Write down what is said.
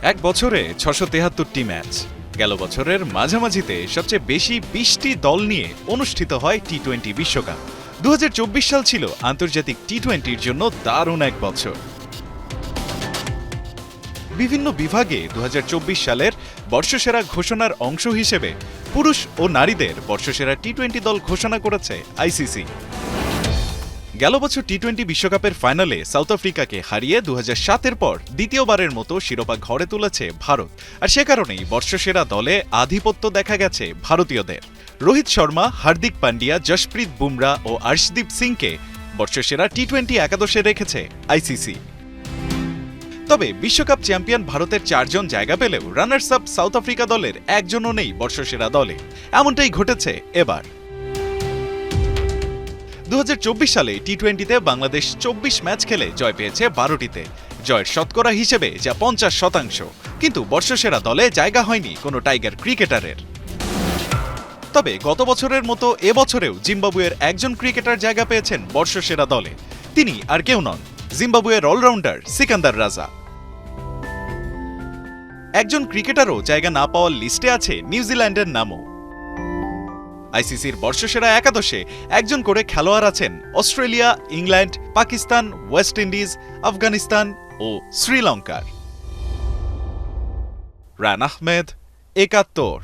এক বছরে ৬৭৩টি ম্যাচ। গেল বছরের মাঝামাঝিতে সবচেয়ে বেশি ২০টি দল নিয়ে অনুষ্ঠিত হয় টি-20 বিশ্বকাপ। ২০২৪ সাল ছিল আন্তর্জাতিক টি-20-র জন্য দারুণ এক বছর। বিভিন্ন বিভাগে ২০২৪ সালের বর্ষসেরা ঘোষণার অংশ হিসেবে পুরুষ ও নারীদের বর্ষসেরা টি-20 দল ঘোষণা করেছে আইসিসি। গেল বছর টি-20 বিশ্বকাপের ফাইনালে সাউথ আফ্রিকাকে হারিয়ে ২০০৭-এর পর দ্বিতীয়বারের মতো শিরোপা ঘরে তুলেছে ভারত, আর সে কারণেই বর্ষসেরা দলে আধিপত্য দেখা গেছে ভারতীয়দের। রোহিত শর্মা, হার্দিক পান্ডিয়া, জশপ্রীত বুমরা ও আর্শদীপ সিংকে বর্ষসেরা টি-20 একাদশে রেখেছে আইসিসি। তবে বিশ্বকাপ চ্যাম্পিয়ন ভারতের ৪ জন জায়গা পেলেও রানার্স আপ সাউথ আফ্রিকা দলের একজনও নেই বর্ষসেরা দলে। এমনটাই ঘটেছে এবার। ২০২৪ সালে টি-20-তে বাংলাদেশ ২৪ ম্যাচ খেলে জয় পেয়েছে ১২টিতে, জয়ের শতকরা হিসেবে যা ৫০%। কিন্তু বর্ষসেরা দলে জায়গা হয়নি কোনো টাইগার ক্রিকেটারের। তবে গত বছরের মতো এবছরেও জিম্বাবুয়ের একজন ক্রিকেটার জায়গা পেয়েছেন বর্ষসেরা দলে। তিনি আর কেউ নন, জিম্বাবুয়ের অলরাউন্ডার সিকান্দার রাজা। একজন ক্রিকেটারও জায়গা না পাওয়ার লিস্টে আছে নিউজিল্যান্ডের নামও। আইসিসির বর্ষসেরা একাদশে একজন করে খেলোয়াড় আছেন Australia, England, Pakistan, West Indies, Afghanistan ও শ্রীলঙ্কার। রান আহমেদ, ৭১।